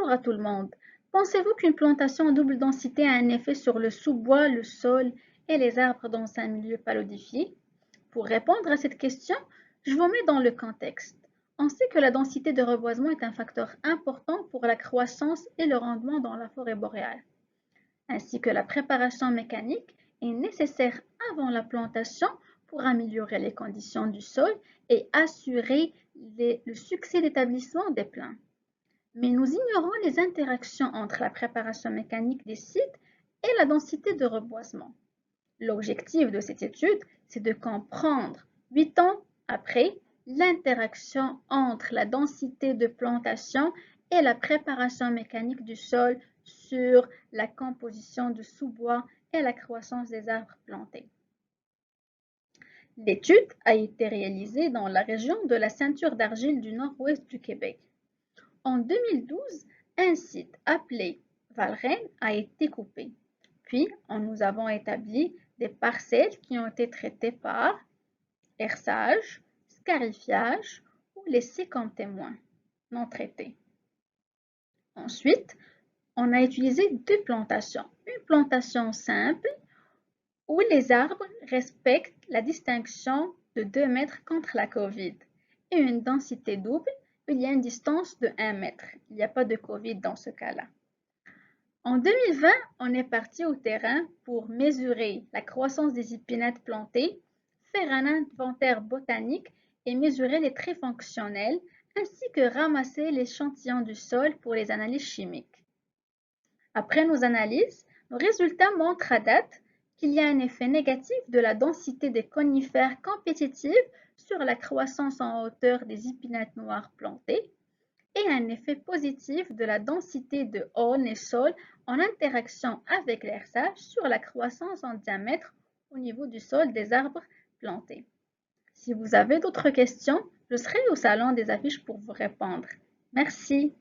Bonjour à tout le monde. Pensez-vous qu'une plantation à double densité a un effet sur le sous-bois, le sol et les arbres dans un milieu palodifié? Pour répondre à cette question, je vous mets dans le contexte. On sait que la densité de reboisement est un facteur important pour la croissance et le rendement dans la forêt boréale, ainsi que la préparation mécanique est nécessaire avant la plantation pour améliorer les conditions du sol et assurer le succès d'établissement des plants. Mais nous ignorons les interactions entre la préparation mécanique des sites et la densité de reboisement. L'objectif de cette étude, c'est de comprendre, 8 ans après, l'interaction entre la densité de plantation et la préparation mécanique du sol sur la composition de sous-bois et la croissance des arbres plantés. L'étude a été réalisée dans la région de la ceinture d'argile du nord-ouest du Québec. En 2012, un site appelé Valrennes a été coupé. Puis, nous avons établi des parcelles qui ont été traitées par herçage, scarifiage ou laissées comme témoins non traités. Ensuite, on a utilisé deux plantations. Une plantation simple où les arbres respectent la distinction de 2 mètres contre la COVID et une densité double où il y a une distance de 1 mètre. Il n'y a pas de COVID dans ce cas-là. En 2020, on est parti au terrain pour mesurer la croissance des épinettes plantées, faire un inventaire botanique et mesurer les traits fonctionnels, ainsi que ramasser l'échantillon du sol pour les analyses chimiques. Après nos analyses, nos résultats montrent à date qu'il y a un effet négatif de la densité des conifères compétitives sur la croissance en hauteur des épinettes noires plantées et un effet positif de la densité de aulnes et sol en interaction avec l'herçage sur la croissance en diamètre au niveau du sol des arbres plantés. Si vous avez d'autres questions, je serai au salon des affiches pour vous répondre. Merci.